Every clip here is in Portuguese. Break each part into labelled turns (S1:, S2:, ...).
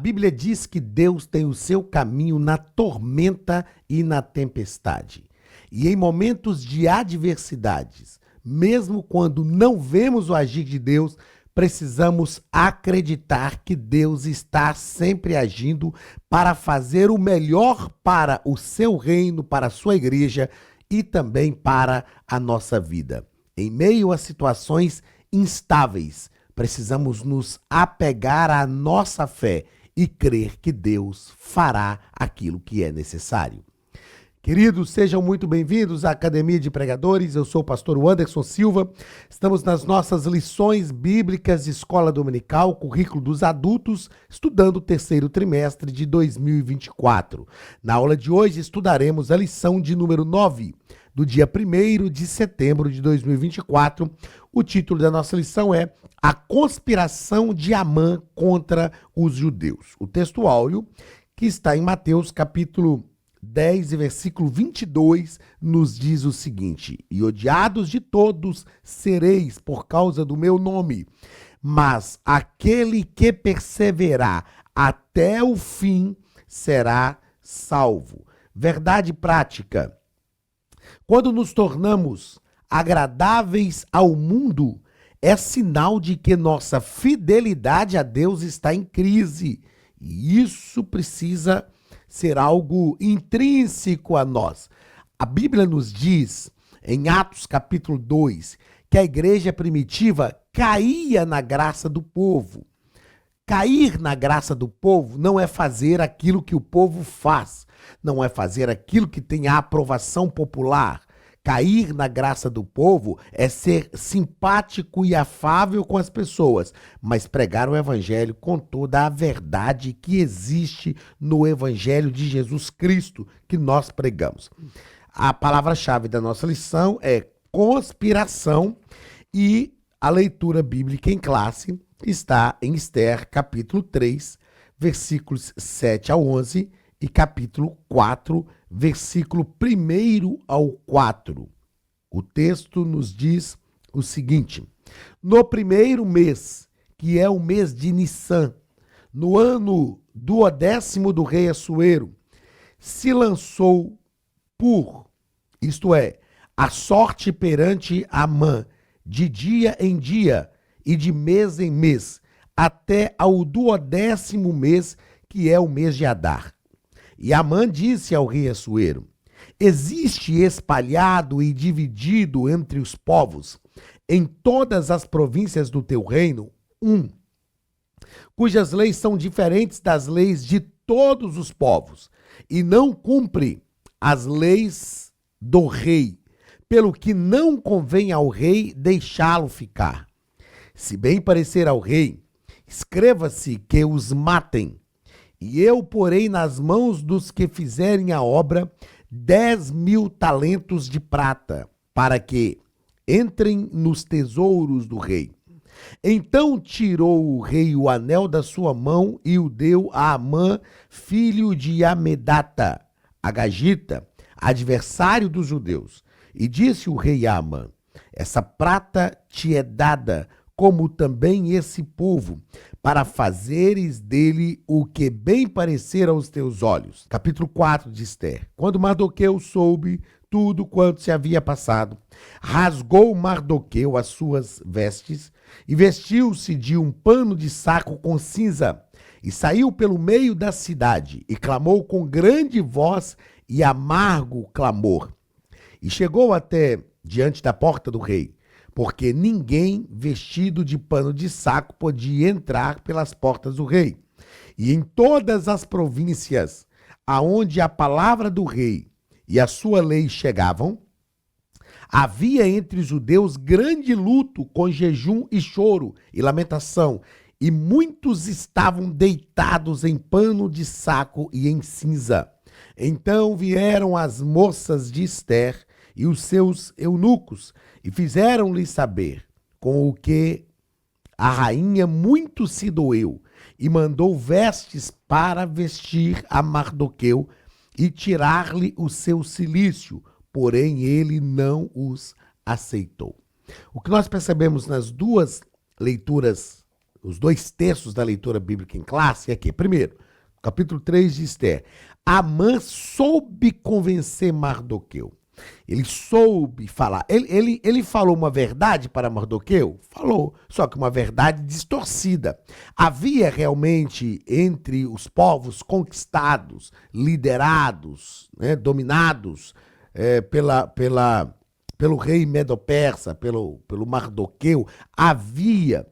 S1: Bíblia diz que Deus tem o seu caminho na tormenta e na tempestade. E em momentos de adversidades, mesmo quando não vemos o agir de Deus, precisamos acreditar que Deus está sempre agindo para fazer o melhor para o seu reino, para a sua igreja e também para a nossa vida. Em meio a situações instáveis, precisamos nos apegar à nossa fé e crer que Deus fará aquilo que é necessário. Queridos, sejam muito bem-vindos à Academia de Pregadores. Eu sou o pastor Anderson Silva. Estamos nas nossas lições bíblicas de Escola Dominical, currículo dos adultos, estudando o terceiro trimestre de 2024. Na aula de hoje, estudaremos a lição de número 9, do dia 1º de setembro de 2024. O título da nossa lição é A Conspiração de Amã contra os Judeus. O texto áureo, que está em Mateus capítulo 10 e versículo 22, nos diz o seguinte: E odiados de todos sereis por causa do meu nome, mas aquele que perseverar até o fim será salvo. Verdade prática. Quando nos tornamos agradáveis ao mundo, é sinal de que nossa fidelidade a Deus está em crise. E isso precisa ser algo intrínseco a nós. A Bíblia nos diz, em Atos capítulo 2, que a igreja primitiva caía na graça do povo. Cair na graça do povo não é fazer aquilo que o povo faz, não é fazer aquilo que tem a aprovação popular. Cair na graça do povo é ser simpático e afável com as pessoas, mas pregar o evangelho com toda a verdade que existe no evangelho de Jesus Cristo que nós pregamos. A palavra-chave da nossa lição é conspiração e a leitura bíblica em classe está em Esther, capítulo 3, versículos 7 a 11 e capítulo 4, versículo 1 ao 4. O texto nos diz o seguinte: No primeiro mês, que é o mês de Nissan, no ano 12º do rei Assuero, se lançou isto é, a sorte perante Amã, de dia em dia e de mês em mês, até ao 12º mês, que é o mês de Adar. E Amã disse ao rei Assuero: Existe espalhado e dividido entre os povos, em todas as províncias do teu reino, cujas leis são diferentes das leis de todos os povos, e não cumpre as leis do rei, pelo que não convém ao rei deixá-lo ficar. Se bem parecer ao rei, escreva-se que os matem, e eu porei nas mãos dos que fizerem a obra 10.000 talentos de prata, para que entrem nos tesouros do rei. Então tirou o rei o anel da sua mão e o deu a Amã, filho de Amedata, agagita, adversário dos judeus. E disse o rei a Amã: Essa prata te é dada, como também esse povo, para fazeres dele o que bem parecer aos teus olhos. Capítulo 4 de Esther. Quando Mardoqueu soube tudo quanto se havia passado, rasgou Mardoqueu as suas vestes e vestiu-se de um pano de saco com cinza e saiu pelo meio da cidade e clamou com grande voz e amargo clamor. E chegou até diante da porta do rei, porque ninguém vestido de pano de saco podia entrar pelas portas do rei. E em todas as províncias aonde a palavra do rei e a sua lei chegavam, havia entre os judeus grande luto, com jejum e choro e lamentação, e muitos estavam deitados em pano de saco e em cinza. Então vieram as moças de Esther e os seus eunucos, e fizeram-lhe saber com o que a rainha muito se doeu, e mandou vestes para vestir a Mardoqueu e tirar-lhe o seu cilício, porém ele não os aceitou. O que nós percebemos nas duas leituras, os 2 terços da leitura bíblica em classe é que, primeiro, capítulo 3 de Esther, Amã soube convencer Mardoqueu. Ele soube falar. Ele falou uma verdade para Mardoqueu? Falou, só que uma verdade distorcida. Havia realmente entre os povos conquistados, liderados, né, dominados pelo rei Medo-Persa, pelo Mardoqueu, havia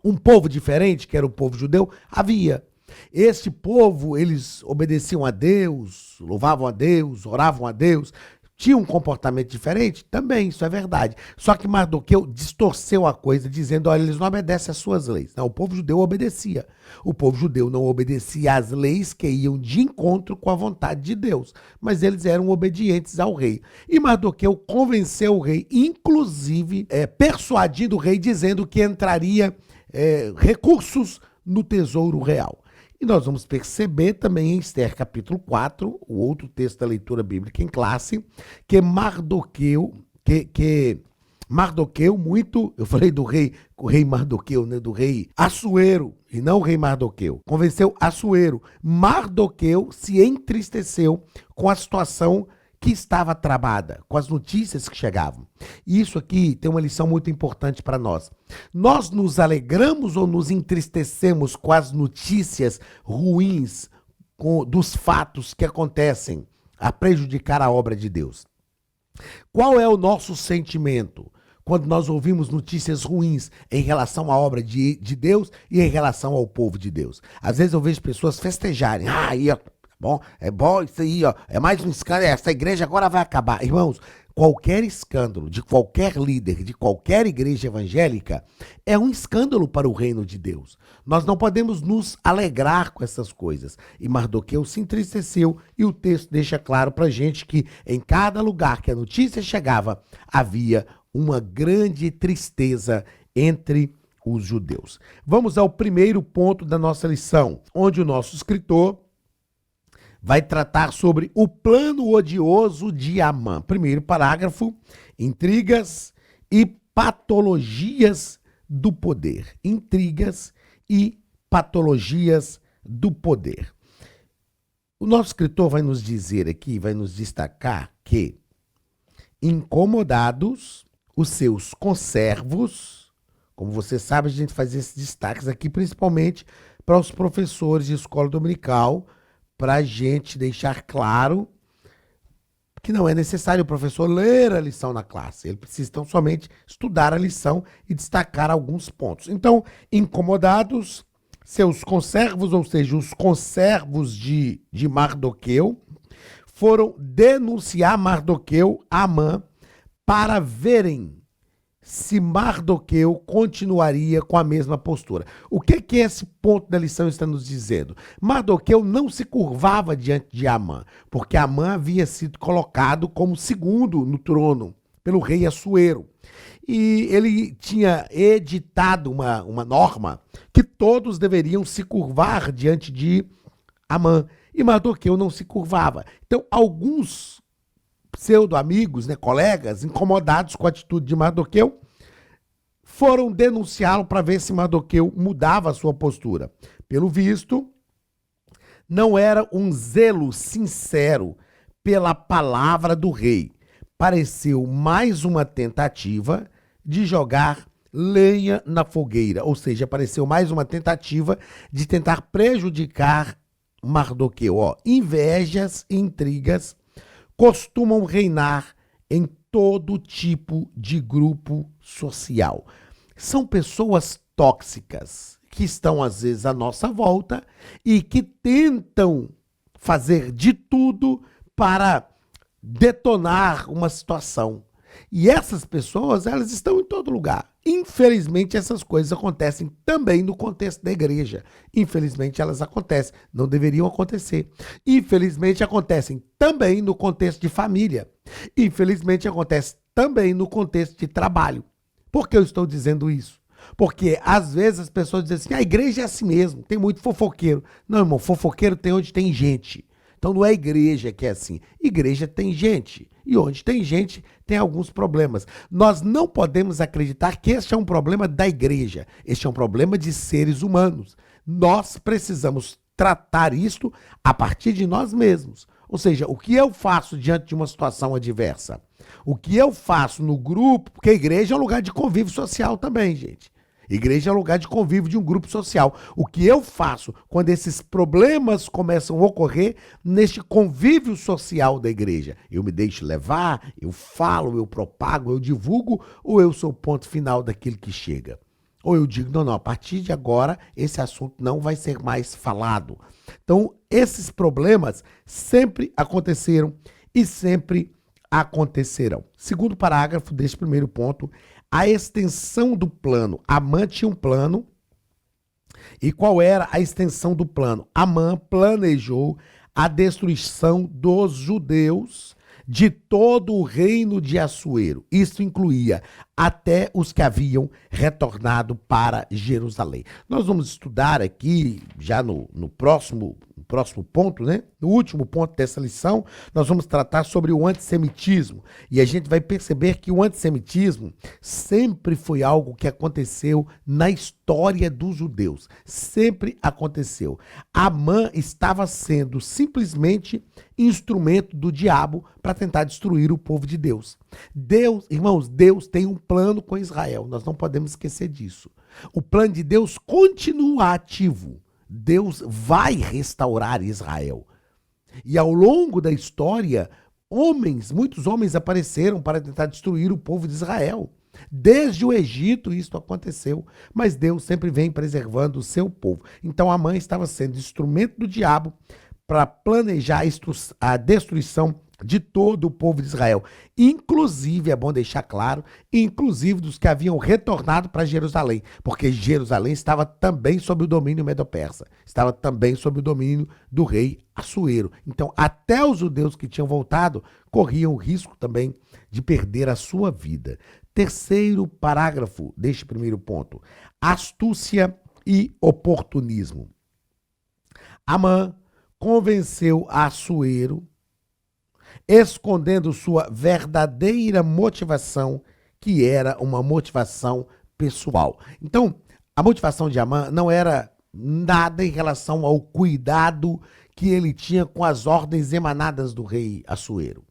S1: um povo diferente, que era o povo judeu? Havia. Este povo, eles obedeciam a Deus, louvavam a Deus, oravam a Deus, tinham um comportamento diferente? Também, isso é verdade. Só que Mardoqueu distorceu a coisa, dizendo, olha, eles não obedecem às suas leis. Não, o povo judeu obedecia. O povo judeu não obedecia às leis que iam de encontro com a vontade de Deus, mas eles eram obedientes ao rei. E Mardoqueu convenceu o rei, inclusive persuadindo o rei, dizendo que entraria recursos no tesouro real. E nós vamos perceber também em Esther capítulo 4, o outro texto da leitura bíblica em classe, que Mardoqueu, Mardoqueu muito, eu falei do rei, o rei Mardoqueu, né, do rei Assuero, e não o rei Mardoqueu, convenceu Assuero. Mardoqueu se entristeceu com a situação que estava travada, com as notícias que chegavam. E isso aqui tem uma lição muito importante para nós. Nós nos alegramos ou nos entristecemos com as notícias ruins, dos fatos que acontecem a prejudicar a obra de Deus? Qual é o nosso sentimento quando nós ouvimos notícias ruins em relação à obra de Deus e em relação ao povo de Deus? Às vezes eu vejo pessoas festejarem. Aí, ó, é bom isso aí, ó. É mais um escândalo. Essa igreja agora vai acabar. Irmãos, qualquer escândalo de qualquer líder, de qualquer igreja evangélica, é um escândalo para o reino de Deus. Nós não podemos nos alegrar com essas coisas. E Mardoqueu se entristeceu, e o texto deixa claro para a gente que em cada lugar que a notícia chegava, havia uma grande tristeza entre os judeus. Vamos ao primeiro ponto da nossa lição, onde o nosso escritor vai tratar sobre o plano odioso de Amã. Primeiro parágrafo, intrigas e patologias do poder. Intrigas e patologias do poder. O nosso escritor vai nos dizer aqui, vai nos destacar que, incomodados, os seus conservos, como você sabe, a gente faz esses destaques aqui, principalmente para os professores de escola dominical, para a gente deixar claro que não é necessário o professor ler a lição na classe. Ele precisa então somente estudar a lição e destacar alguns pontos. Então, incomodados, seus conservos, ou seja, os conservos de Mardoqueu, foram denunciar Mardoqueu a Amã para verem se Mardoqueu continuaria com a mesma postura. O que esse ponto da lição está nos dizendo? Mardoqueu não se curvava diante de Amã, porque Amã havia sido colocado como segundo no trono pelo rei Assuero. E ele tinha editado uma norma que todos deveriam se curvar diante de Amã. E Mardoqueu não se curvava. Então, alguns pseudo-amigos, né, colegas, incomodados com a atitude de Mardoqueu, foram denunciá-lo para ver se Mardoqueu mudava a sua postura. Pelo visto, não era um zelo sincero pela palavra do rei. Pareceu mais uma tentativa de jogar lenha na fogueira, ou seja, pareceu mais uma tentativa de tentar prejudicar Mardoqueu. Invejas e intrigas costumam reinar em todo tipo de grupo social. São pessoas tóxicas que estão, às vezes, à nossa volta e que tentam fazer de tudo para detonar uma situação. E essas pessoas, elas estão em todo lugar. Infelizmente, essas coisas acontecem também no contexto da igreja. Infelizmente, elas acontecem. Não deveriam acontecer. Infelizmente, acontecem também no contexto de família. Infelizmente, acontece também no contexto de trabalho. Por que eu estou dizendo isso? Porque, às vezes, as pessoas dizem assim, a igreja é assim mesmo, tem muito fofoqueiro. Não, irmão, fofoqueiro tem onde tem gente. Então, não é a igreja que é assim. Igreja tem gente. E onde tem gente, tem alguns problemas. Nós não podemos acreditar que este é um problema da igreja. Este é um problema de seres humanos. Nós precisamos tratar isto a partir de nós mesmos. Ou seja, o que eu faço diante de uma situação adversa? O que eu faço no grupo? Porque a igreja é um lugar de convívio social também, gente. Igreja é um lugar de convívio de um grupo social. O que eu faço quando esses problemas começam a ocorrer neste convívio social da igreja? Eu me deixo levar, eu falo, eu propago, eu divulgo, ou eu sou o ponto final daquilo que chega? Ou eu digo, não, a partir de agora esse assunto não vai ser mais falado. Então, esses problemas sempre aconteceram e sempre acontecerão. Segundo parágrafo deste primeiro ponto, a extensão do plano. Amã tinha um plano. E qual era a extensão do plano? Amã planejou a destruição dos judeus de todo o reino de Assuero. Isso incluía até os que haviam retornado para Jerusalém. Nós vamos estudar aqui, já no próximo ponto, né? No último ponto dessa lição, nós vamos tratar sobre o antissemitismo. E a gente vai perceber que o antissemitismo sempre foi algo que aconteceu na história dos judeus. Sempre aconteceu. Amã estava sendo simplesmente instrumento do diabo para tentar destruir o povo de Deus. Deus, irmãos, Deus tem um plano com Israel. Nós não podemos esquecer disso. O plano de Deus continua ativo. Deus vai restaurar Israel. E ao longo da história, muitos homens apareceram para tentar destruir o povo de Israel. Desde o Egito isso aconteceu, mas Deus sempre vem preservando o seu povo. Então Amã estava sendo instrumento do diabo para planejar a destruição de todo o povo de Israel. Inclusive, é bom deixar claro, inclusive dos que haviam retornado para Jerusalém, porque Jerusalém estava também sob o domínio medo-persa, estava também sob o domínio do rei Assuero. Então, até os judeus que tinham voltado corriam o risco também de perder a sua vida. Terceiro parágrafo deste primeiro ponto: astúcia e oportunismo. Amã convenceu Assuero, escondendo sua verdadeira motivação, que era uma motivação pessoal. Então, a motivação de Amã não era nada em relação ao cuidado que ele tinha com as ordens emanadas do rei Assuero.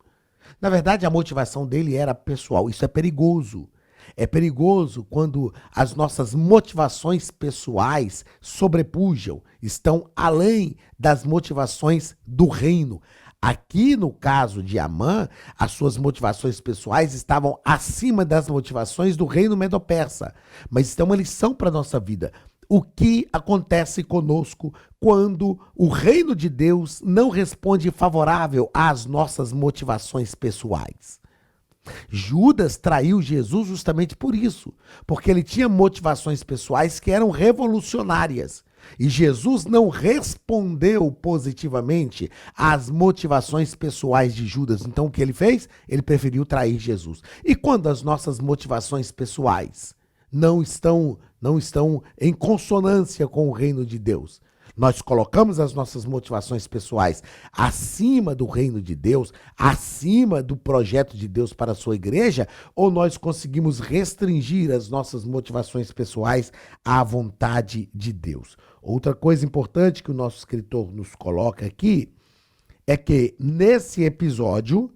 S1: Na verdade, a motivação dele era pessoal. Isso é perigoso. É perigoso quando as nossas motivações pessoais sobrepujam, estão além das motivações do reino. Aqui, no caso de Amã, as suas motivações pessoais estavam acima das motivações do reino medo-persa. Mas isso é uma lição para a nossa vida. O que acontece conosco quando o reino de Deus não responde favorável às nossas motivações pessoais? Judas traiu Jesus justamente por isso, porque ele tinha motivações pessoais que eram revolucionárias. E Jesus não respondeu positivamente às motivações pessoais de Judas. Então o que ele fez? Ele preferiu trair Jesus. E quando as nossas motivações pessoais não estão em consonância com o reino de Deus, nós colocamos as nossas motivações pessoais acima do reino de Deus, acima do projeto de Deus para a sua igreja, ou nós conseguimos restringir as nossas motivações pessoais à vontade de Deus? Outra coisa importante que o nosso escritor nos coloca aqui é que nesse episódio,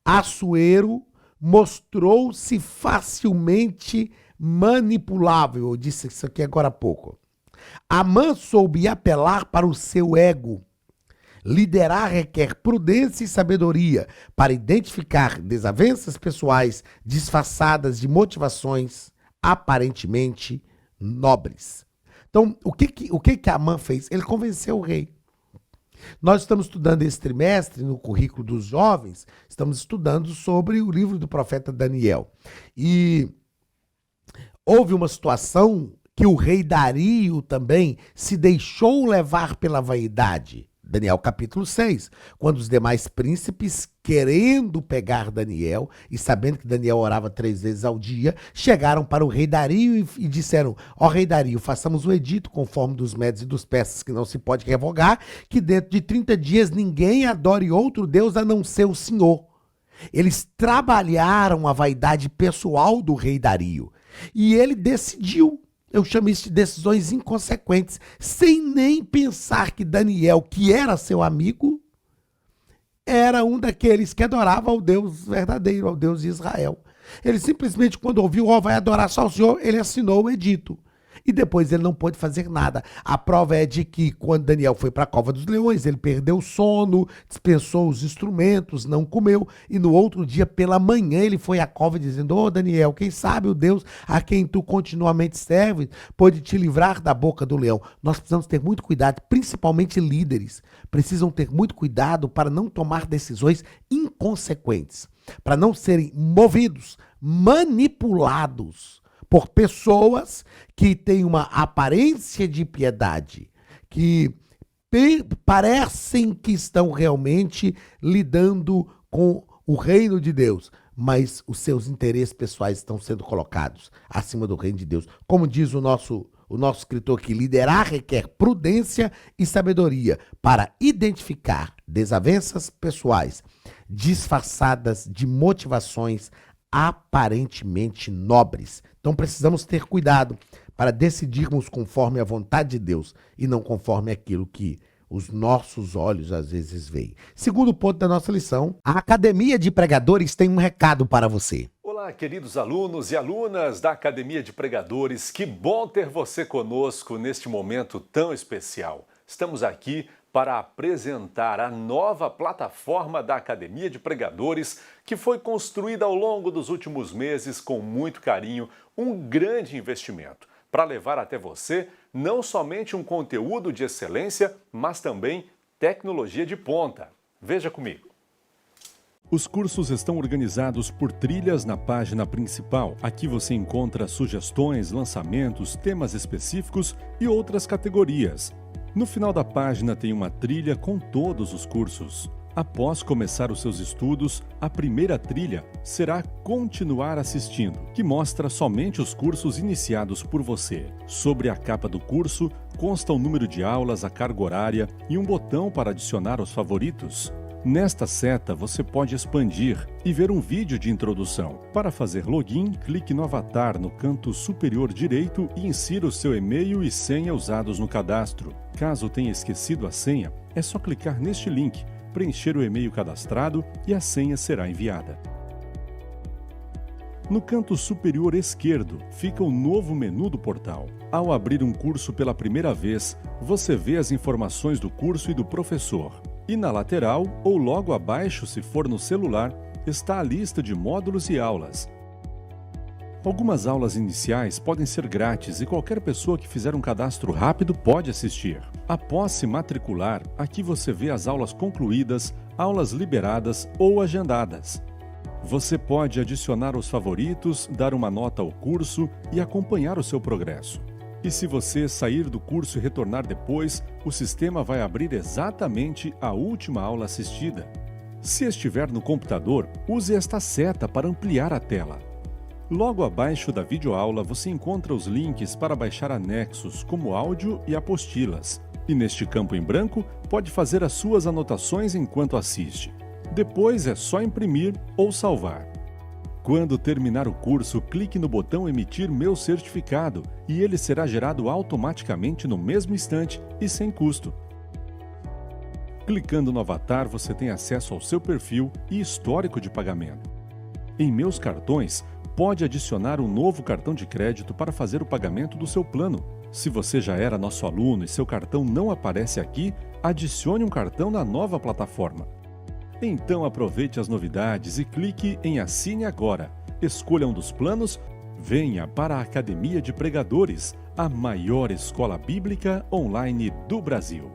S1: Assuero mostrou-se facilmente manipulável. Eu disse isso aqui agora há pouco. Amã soube apelar para o seu ego. Liderar requer prudência e sabedoria para identificar desavenças pessoais disfarçadas de motivações aparentemente nobres. Então, o que Amã fez? Ele convenceu o rei. Nós estamos estudando esse trimestre, no currículo dos jovens, estamos estudando sobre o livro do profeta Daniel. E houve uma situação que o rei Dario também se deixou levar pela vaidade Daniel capítulo 6, quando os demais príncipes, querendo pegar Daniel e sabendo que Daniel orava 3 vezes ao dia, chegaram para o rei Dario e disseram: ó rei Dario, façamos o edito conforme dos medos e dos persas, que não se pode revogar, que dentro de 30 dias ninguém adore outro Deus a não ser o Senhor. Eles trabalharam a vaidade pessoal do rei Dario e ele decidiu. Eu chamo isso de decisões inconsequentes, sem nem pensar que Daniel, que era seu amigo, era um daqueles que adorava ao Deus verdadeiro, ao Deus de Israel. Ele simplesmente, quando ouviu, vai adorar só o Senhor, ele assinou o edito. E depois ele não pôde fazer nada. A prova é de que quando Daniel foi para a cova dos leões, ele perdeu o sono, dispensou os instrumentos, não comeu. E no outro dia, pela manhã, ele foi à cova dizendo: ô Daniel, quem sabe o Deus a quem tu continuamente serves pode te livrar da boca do leão. Nós precisamos ter muito cuidado, principalmente líderes. Precisam ter muito cuidado para não tomar decisões inconsequentes, para não serem movidos, manipulados por pessoas que têm uma aparência de piedade, que parecem que estão realmente lidando com o reino de Deus, mas os seus interesses pessoais estão sendo colocados acima do reino de Deus. Como diz o nosso escritor, que liderar requer prudência e sabedoria para identificar desavenças pessoais disfarçadas de motivações aparentemente nobres. Então precisamos ter cuidado para decidirmos conforme a vontade de Deus e não conforme aquilo que os nossos olhos às vezes veem. Segundo ponto da nossa lição, a Academia de Pregadores tem um recado para você.
S2: Olá, queridos alunos e alunas da Academia de Pregadores, que bom ter você conosco neste momento tão especial. Estamos aqui para apresentar a nova plataforma da Academia de Pregadores, que foi construída ao longo dos últimos meses com muito carinho, um grande investimento, para levar até você não somente um conteúdo de excelência, mas também tecnologia de ponta. Veja comigo. Os cursos estão organizados por trilhas na página principal. Aqui você encontra sugestões, lançamentos, temas específicos e outras categorias. No final da página tem uma trilha com todos os cursos. Após começar os seus estudos, a primeira trilha será Continuar assistindo, que mostra somente os cursos iniciados por você. Sobre a capa do curso consta o número de aulas, a carga horária e um botão para adicionar aos favoritos. Nesta seta você pode expandir e ver um vídeo de introdução. Para fazer login, clique no avatar no canto superior direito e insira o seu e-mail e senha usados no cadastro. Caso tenha esquecido a senha, é só clicar neste link, preencher o e-mail cadastrado e a senha será enviada. No canto superior esquerdo fica o novo menu do portal. Ao abrir um curso pela primeira vez, você vê as informações do curso e do professor. E na lateral, ou logo abaixo, se for no celular, está a lista de módulos e aulas. Algumas aulas iniciais podem ser grátis e qualquer pessoa que fizer um cadastro rápido pode assistir. Após se matricular, aqui você vê as aulas concluídas, aulas liberadas ou agendadas. Você pode adicionar os favoritos, dar uma nota ao curso e acompanhar o seu progresso. E se você sair do curso e retornar depois, o sistema vai abrir exatamente a última aula assistida. Se estiver no computador, use esta seta para ampliar a tela. Logo abaixo da videoaula você encontra os links para baixar anexos, como áudio e apostilas. E neste campo em branco, pode fazer as suas anotações enquanto assiste. Depois é só imprimir ou salvar. Quando terminar o curso, clique no botão Emitir meu certificado e ele será gerado automaticamente no mesmo instante e sem custo. Clicando no avatar, você tem acesso ao seu perfil e histórico de pagamento. Em Meus Cartões, pode adicionar um novo cartão de crédito para fazer o pagamento do seu plano. Se você já era nosso aluno e seu cartão não aparece aqui, adicione um cartão na nova plataforma. Então aproveite as novidades e clique em Assine Agora. Escolha um dos planos, venha para a Academia de Pregadores, a maior escola bíblica online do Brasil.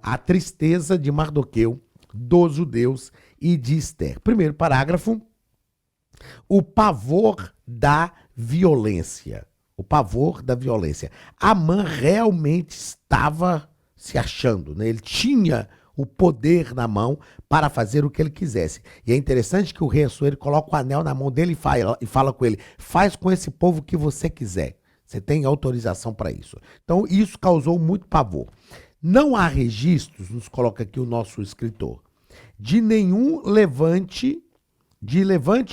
S1: A tristeza de Mardoqueu, dos judeus e de Ester. Primeiro parágrafo. O pavor da violência. O pavor da violência. Amã realmente estava se achando, né? Ele tinha o poder na mão para fazer o que ele quisesse. E é interessante que o rei Assuero coloca o anel na mão dele e fala com ele: faz com esse povo o que você quiser. Você tem autorização para isso. Então isso causou muito pavor. Não há registros, nos coloca aqui o nosso escritor, de nenhum levante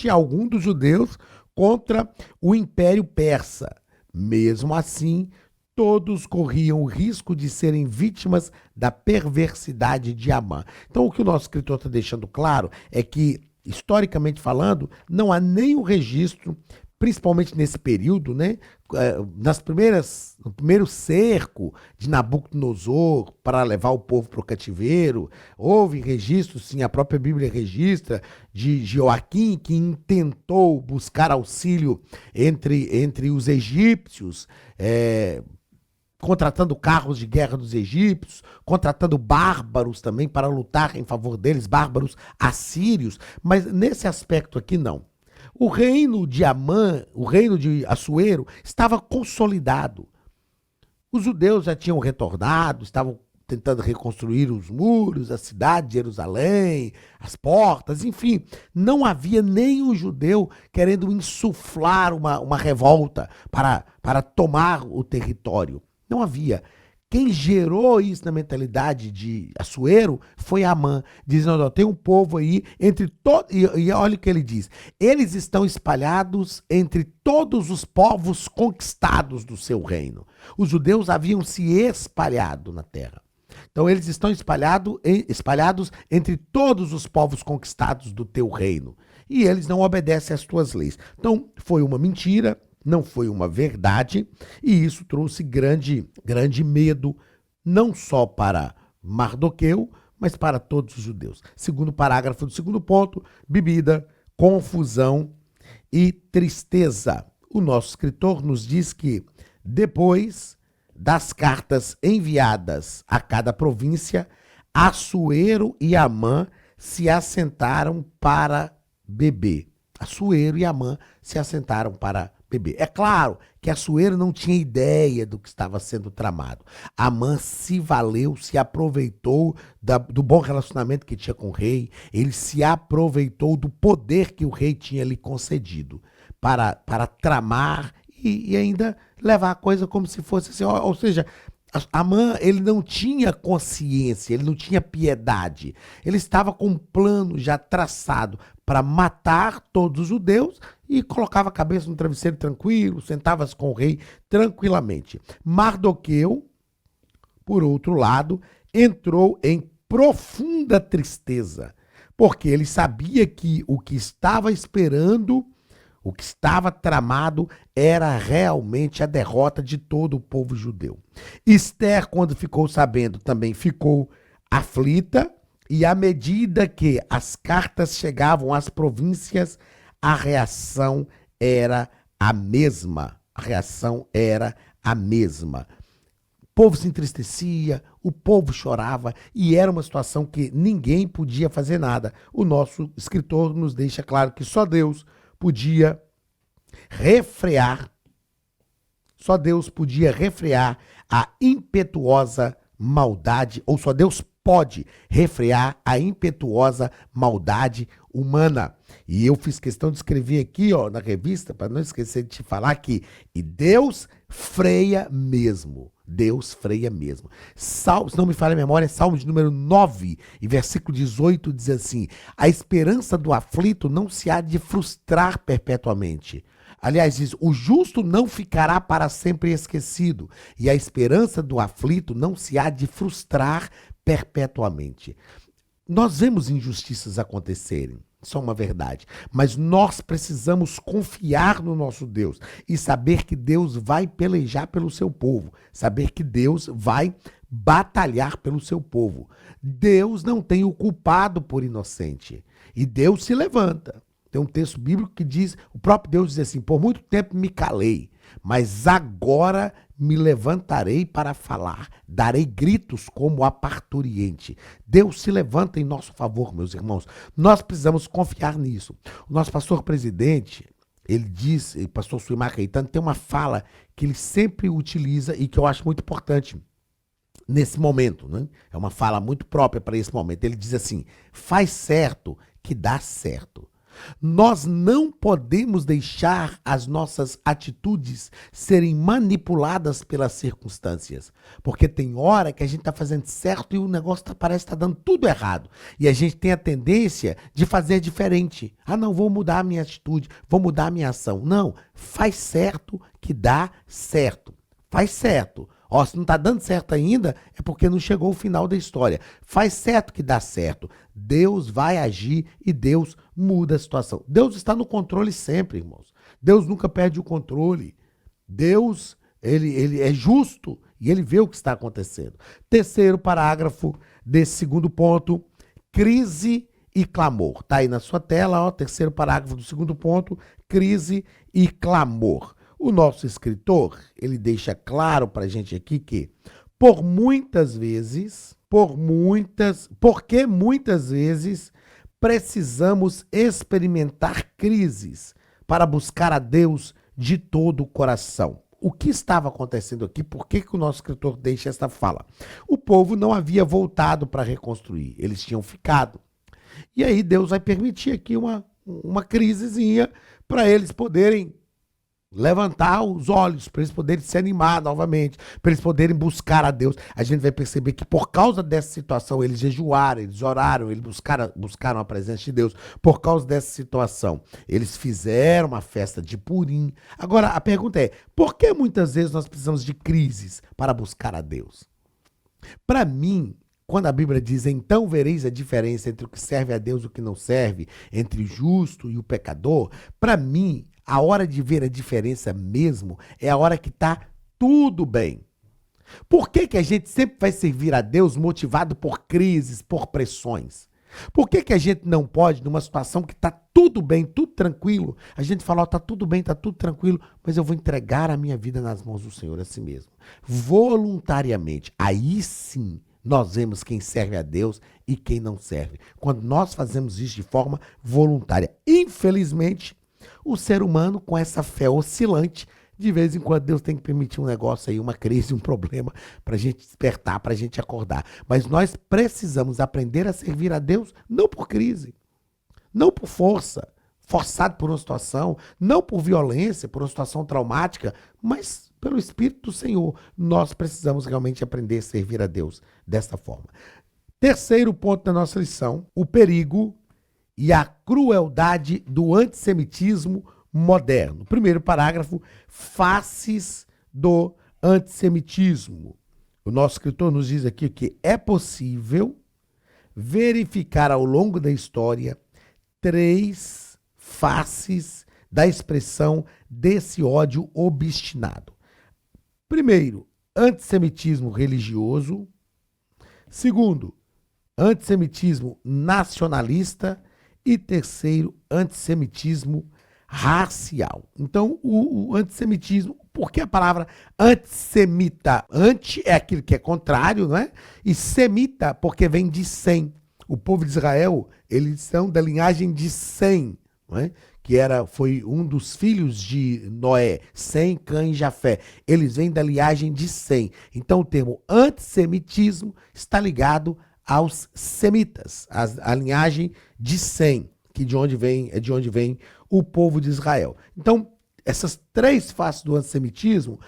S1: algum dos judeus contra o Império Persa. Mesmo assim, todos corriam o risco de serem vítimas da perversidade de Amã. Então, o que o nosso escritor está deixando claro é que, historicamente falando, não há nenhum registro, principalmente nesse período, né, no primeiro cerco de Nabucodonosor para levar o povo para o cativeiro. Houve registros, sim, a própria Bíblia registra, de Joaquim, que intentou buscar auxílio entre os egípcios, contratando carros de guerra dos egípcios, contratando bárbaros também para lutar em favor deles, bárbaros assírios, mas nesse aspecto aqui não. O reino de Amã, o reino de Assuero, estava consolidado. Os judeus já tinham retornado, estavam tentando reconstruir os muros, a cidade de Jerusalém, as portas, enfim. Não havia nenhum judeu querendo insuflar uma revolta para tomar o território. Não havia. Quem gerou isso na mentalidade de Assuero foi Amã, dizendo: ó, tem um povo aí entre todos, e olha o que ele diz: eles estão espalhados entre todos os povos conquistados do seu reino. Os judeus haviam se espalhado na terra. Então eles estão espalhados entre todos os povos conquistados do teu reino. E eles não obedecem às tuas leis. Então foi uma mentira, não foi uma verdade, e isso trouxe grande medo, não só para Mardoqueu, mas para todos os judeus. Segundo parágrafo do segundo ponto: bebida, confusão e tristeza. O nosso escritor nos diz que, depois das cartas enviadas a cada província, Assuero e Amã se assentaram para beber. Assuero e Amã se assentaram para beber. É claro que Assuero não tinha ideia do que estava sendo tramado. Amã se valeu, se aproveitou do bom relacionamento que tinha com o rei. Ele se aproveitou do poder que o rei tinha lhe concedido para tramar e ainda levar a coisa como se fosse assim. Ou seja, Amã, ele não tinha consciência, ele não tinha piedade. Ele estava com um plano já traçado para matar todos os judeus e colocava a cabeça no travesseiro tranquilo, sentava-se com o rei tranquilamente. Mardoqueu, por outro lado, entrou em profunda tristeza, porque ele sabia que o que estava esperando, o que estava tramado, era realmente a derrota de todo o povo judeu. Esther, quando ficou sabendo, também ficou aflita, e à medida que as cartas chegavam às províncias, a reação era a mesma. A reação era a mesma. O povo se entristecia, o povo chorava, e era uma situação que ninguém podia fazer nada. O nosso escritor nos deixa claro que só Deus podia refrear a impetuosa maldade, ou só Deus pode refrear a impetuosa maldade humana. E eu fiz questão de escrever aqui, ó, na revista, para não esquecer de te falar que Deus freia mesmo. Deus freia mesmo. Se não me falha a memória, Salmo de número 9, e versículo 18, diz assim: a esperança do aflito não se há de frustrar perpetuamente. Aliás, diz: o justo não ficará para sempre esquecido, e a esperança do aflito não se há de frustrar perpetuamente. Nós vemos injustiças acontecerem, isso é uma verdade, mas nós precisamos confiar no nosso Deus e saber que Deus vai pelejar pelo seu povo, saber que Deus vai batalhar pelo seu povo. Deus não tem o culpado por inocente, e Deus se levanta. Tem um texto bíblico que diz, o próprio Deus diz assim: por muito tempo me calei, mas agora me levantarei para falar, darei gritos como a parturiente. Deus se levanta em nosso favor, meus irmãos. Nós precisamos confiar nisso. O nosso pastor presidente, ele diz, o pastor Suimar Caetano, tem uma fala que ele sempre utiliza e que eu acho muito importante nesse momento, né? É uma fala muito própria para esse momento. Ele diz assim: faz certo que dá certo. Nós não podemos deixar as nossas atitudes serem manipuladas pelas circunstâncias, porque tem hora que a gente está fazendo certo e o negócio parece estar dando tudo errado. E a gente tem a tendência de fazer diferente. Ah, não, vou mudar a minha atitude, vou mudar a minha ação. Não, faz certo que dá certo. Faz certo. Ó, se não está dando certo ainda, é porque não chegou o final da história. Faz certo que dá certo. Deus vai agir e Deus muda a situação. Deus está no controle sempre, irmãos. Deus nunca perde o controle. Deus, ele é justo e ele vê o que está acontecendo. Terceiro parágrafo desse segundo ponto, crise e clamor. Está aí na sua tela, ó, terceiro parágrafo do segundo ponto, crise e clamor. O nosso escritor, ele deixa claro para a gente aqui que, porque muitas vezes precisamos experimentar crises para buscar a Deus de todo o coração. O que estava acontecendo aqui? Por que o nosso escritor deixa essa fala? O povo não havia voltado para reconstruir, eles tinham ficado. E aí Deus vai permitir aqui uma crisezinha para eles poderem levantar os olhos, para eles poderem se animar novamente, para eles poderem buscar a Deus. A gente vai perceber que por causa dessa situação, eles jejuaram, eles oraram, eles buscaram a presença de Deus. Por causa dessa situação, eles fizeram uma festa de Purim. Agora, a pergunta é, por que muitas vezes nós precisamos de crises para buscar a Deus? Para mim, quando a Bíblia diz, então vereis a diferença entre o que serve a Deus e o que não serve, entre o justo e o pecador, para mim, a hora de ver a diferença mesmo é a hora que está tudo bem. Por que a gente sempre vai servir a Deus motivado por crises, por pressões? Por que a gente não pode, numa situação que está tudo bem, tudo tranquilo, a gente fala, está tudo bem, está tudo tranquilo, mas eu vou entregar a minha vida nas mãos do Senhor a si mesmo. Voluntariamente. Aí sim nós vemos quem serve a Deus e quem não serve. Quando nós fazemos isso de forma voluntária. Infelizmente, o ser humano, com essa fé oscilante, de vez em quando Deus tem que permitir um negócio aí, uma crise, um problema, para a gente despertar, para a gente acordar. Mas nós precisamos aprender a servir a Deus, não por crise, não por força, forçado por uma situação, não por violência, por uma situação traumática, mas pelo Espírito do Senhor. Nós precisamos realmente aprender a servir a Deus desta forma. Terceiro ponto da nossa lição, o perigo e a crueldade do antissemitismo moderno. Primeiro parágrafo, faces do antissemitismo. O nosso escritor nos diz aqui que é possível verificar ao longo da história 3 faces da expressão desse ódio obstinado. Primeiro, antissemitismo religioso. Segundo, antissemitismo nacionalista. E terceiro, antissemitismo racial. Então, o antissemitismo, porque a palavra antissemita, anti é aquilo que é contrário, não é? E semita, porque vem de Sem. O povo de Israel, eles são da linhagem de Sem, não é? Que foi um dos filhos de Noé, Sem, Cã e Jafé. Eles vêm da linhagem de Sem. Então, o termo antissemitismo está ligado aos semitas, a linhagem de Sem, que é de onde vem o povo de Israel. Então, essas 3 faces do antissemitismo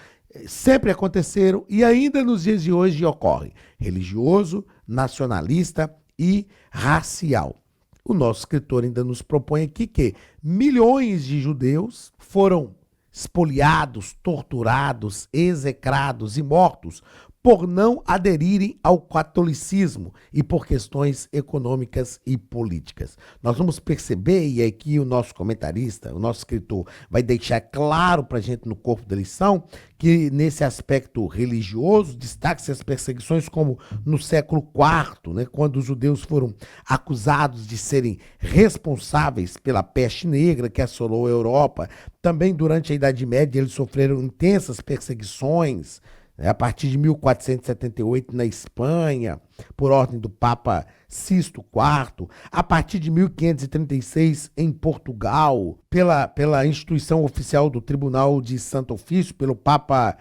S1: sempre aconteceram e ainda nos dias de hoje ocorrem: religioso, nacionalista e racial. O nosso escritor ainda nos propõe aqui que milhões de judeus foram espoliados, torturados, execrados e mortos por não aderirem ao catolicismo e por questões econômicas e políticas. Nós vamos perceber, e aqui o nosso comentarista, o nosso escritor, vai deixar claro para a gente no corpo da lição, que nesse aspecto religioso, destaca-se as perseguições como no século IV, né, quando os judeus foram acusados de serem responsáveis pela peste negra que assolou a Europa. Também durante a Idade Média eles sofreram intensas perseguições, a partir de 1478 na Espanha, por ordem do Papa Sisto IV, a partir de 1536 em Portugal, pela instituição oficial do Tribunal de Santo Ofício, pelo Papa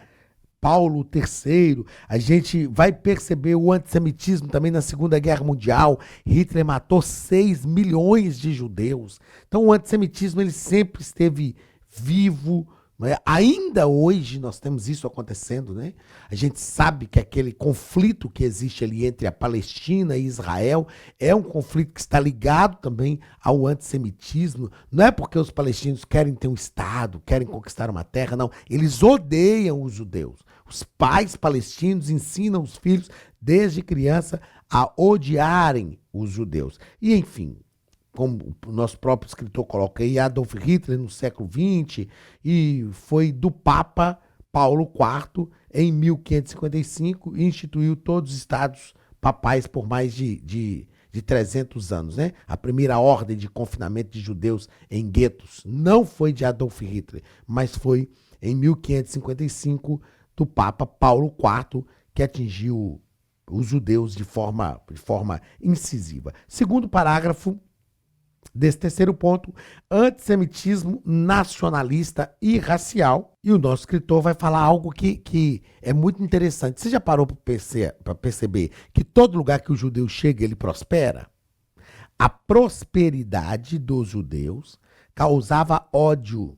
S1: Paulo III. A gente vai perceber o antissemitismo também na Segunda Guerra Mundial. Hitler matou 6 milhões de judeus. Então o antissemitismo ele sempre esteve vivo. Ainda hoje nós temos isso acontecendo, né? A gente sabe que aquele conflito que existe ali entre a Palestina e Israel é um conflito que está ligado também ao antissemitismo. Não é porque os palestinos querem ter um Estado, querem conquistar uma terra, não. Eles odeiam os judeus. Os pais palestinos ensinam os filhos desde criança a odiarem os judeus. E enfim, como o nosso próprio escritor coloca aí, Adolf Hitler no século XX, e foi do Papa Paulo IV em 1555 e instituiu todos os estados papais por mais de 300 anos. Né? A primeira ordem de confinamento de judeus em guetos não foi de Adolf Hitler, mas foi em 1555 do Papa Paulo IV, que atingiu os judeus de forma incisiva. Segundo parágrafo desse terceiro ponto, antissemitismo nacionalista e racial. E o nosso escritor vai falar algo que é muito interessante. Você já parou para perceber que todo lugar que o judeu chega, ele prospera? A prosperidade dos judeus causava ódio,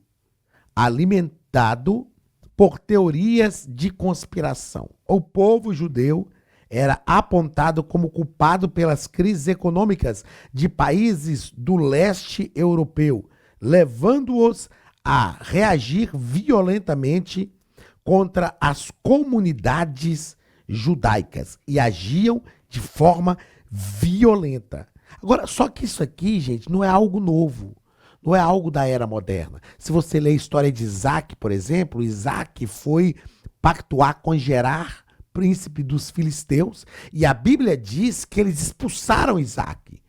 S1: alimentado por teorias de conspiração. O povo judeu era apontado como culpado pelas crises econômicas de países do leste europeu, levando-os a reagir violentamente contra as comunidades judaicas e agiam de forma violenta. Agora, só que isso aqui, gente, não é algo novo. Não é algo da era moderna. Se você ler a história de Isaac, por exemplo, Isaac foi pactuar com Gerar, príncipe dos filisteus, e a Bíblia diz que eles expulsaram Isaac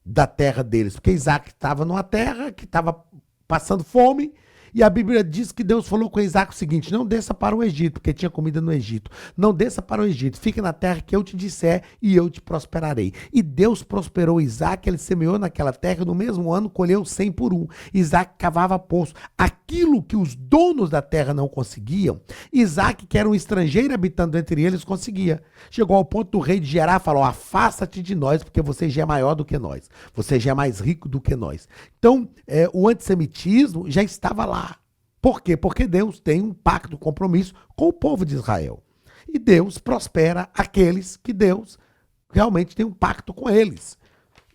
S1: da terra deles, porque Isaac estava numa terra que estava passando fome, e a Bíblia diz que Deus falou com Isaac o seguinte: não desça para o Egito, porque tinha comida no Egito. Não desça para o Egito, fique na terra que eu te disser e eu te prosperarei. E Deus prosperou Isaac, ele semeou naquela terra, no mesmo ano colheu 100 por 1. Isaac cavava poço. Aquilo que os donos da terra não conseguiam, Isaac, que era um estrangeiro habitando entre eles, conseguia. Chegou ao ponto do rei de Gerar falou: afasta-te de nós, porque você já é maior do que nós. Você já é mais rico do que nós. Então, o antissemitismo já estava lá. Por quê? Porque Deus tem um pacto, um compromisso com o povo de Israel. E Deus prospera aqueles que Deus realmente tem um pacto com eles.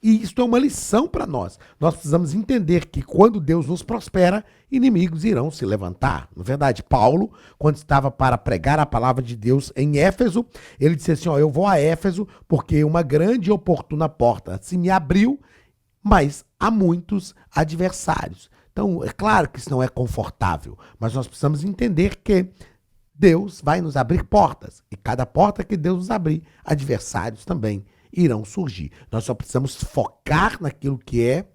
S1: E isso é uma lição para nós. Nós precisamos entender que quando Deus nos prospera, inimigos irão se levantar. Na verdade, Paulo, quando estava para pregar a palavra de Deus em Éfeso, ele disse assim: eu vou a Éfeso porque uma grande e oportuna porta se me abriu, mas há muitos adversários. Então, é claro que isso não é confortável, mas nós precisamos entender que Deus vai nos abrir portas. E cada porta que Deus nos abrir, adversários também irão surgir. Nós só precisamos focar naquilo que é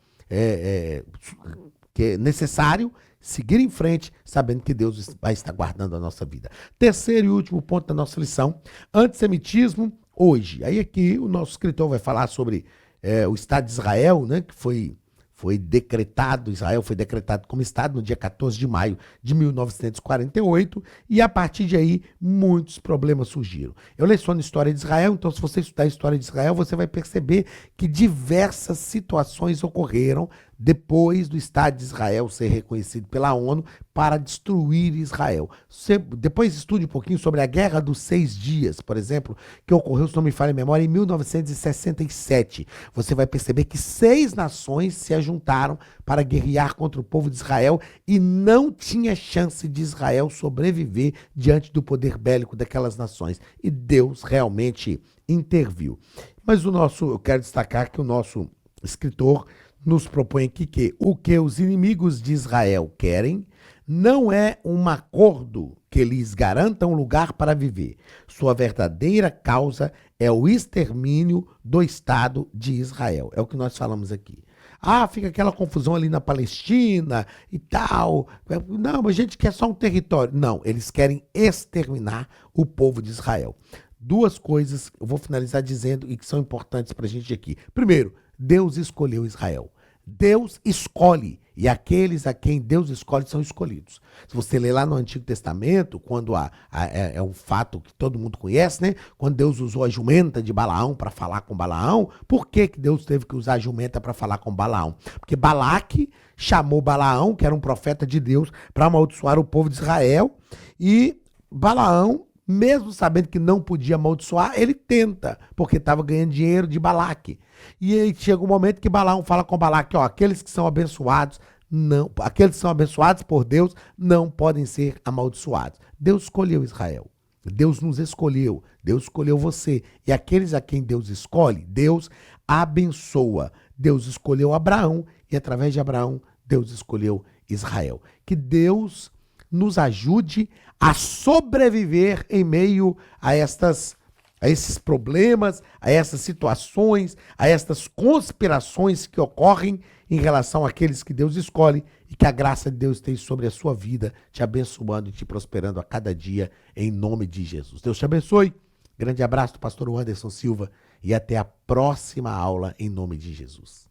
S1: necessário, seguir em frente, sabendo que Deus vai estar guardando a nossa vida. Terceiro e último ponto da nossa lição: antissemitismo hoje. Aí aqui o nosso escritor vai falar sobre o Estado de Israel, né, que foi decretado, Israel foi decretado como Estado no dia 14 de maio de 1948, e a partir de aí muitos problemas surgiram. Eu leciono História de Israel, então se você estudar a História de Israel, você vai perceber que diversas situações ocorreram depois do Estado de Israel ser reconhecido pela ONU para destruir Israel. Você depois estude um pouquinho sobre a Guerra dos 6 Dias, por exemplo, que ocorreu, se não me falha a memória, em 1967. Você vai perceber que 6 nações se ajuntaram para guerrear contra o povo de Israel e não tinha chance de Israel sobreviver diante do poder bélico daquelas nações. E Deus realmente interviu. Mas eu quero destacar que o nosso escritor nos propõe aqui que o que os inimigos de Israel querem não é um acordo que lhes garanta um lugar para viver. Sua verdadeira causa é o extermínio do Estado de Israel. É o que nós falamos aqui. Fica aquela confusão ali na Palestina e tal. Não, a gente quer só um território. Não, eles querem exterminar o povo de Israel. 2 coisas eu vou finalizar dizendo e que são importantes para a gente aqui. Primeiro, Deus escolheu Israel. Deus escolhe, e aqueles a quem Deus escolhe são escolhidos. Se você ler lá no Antigo Testamento, quando é um fato que todo mundo conhece, né? Quando Deus usou a jumenta de Balaão para falar com Balaão, por que Deus teve que usar a jumenta para falar com Balaão? Porque Balaque chamou Balaão, que era um profeta de Deus, para amaldiçoar o povo de Israel, e Balaão, mesmo sabendo que não podia amaldiçoar, ele tenta, porque estava ganhando dinheiro de Balaque. E aí chega um momento que Balaão fala com Balaque, aqueles que são abençoados por Deus não podem ser amaldiçoados. Deus escolheu Israel. Deus nos escolheu. Deus escolheu você. E aqueles a quem Deus escolhe, Deus abençoa. Deus escolheu Abraão e através de Abraão, Deus escolheu Israel. Que Deus nos ajude a sobreviver em meio a esses problemas, a essas situações, a estas conspirações que ocorrem em relação àqueles que Deus escolhe, e que a graça de Deus esteja sobre a sua vida, te abençoando e te prosperando a cada dia, em nome de Jesus. Deus te abençoe. Grande abraço do pastor Anderson Silva e até a próxima aula, em nome de Jesus.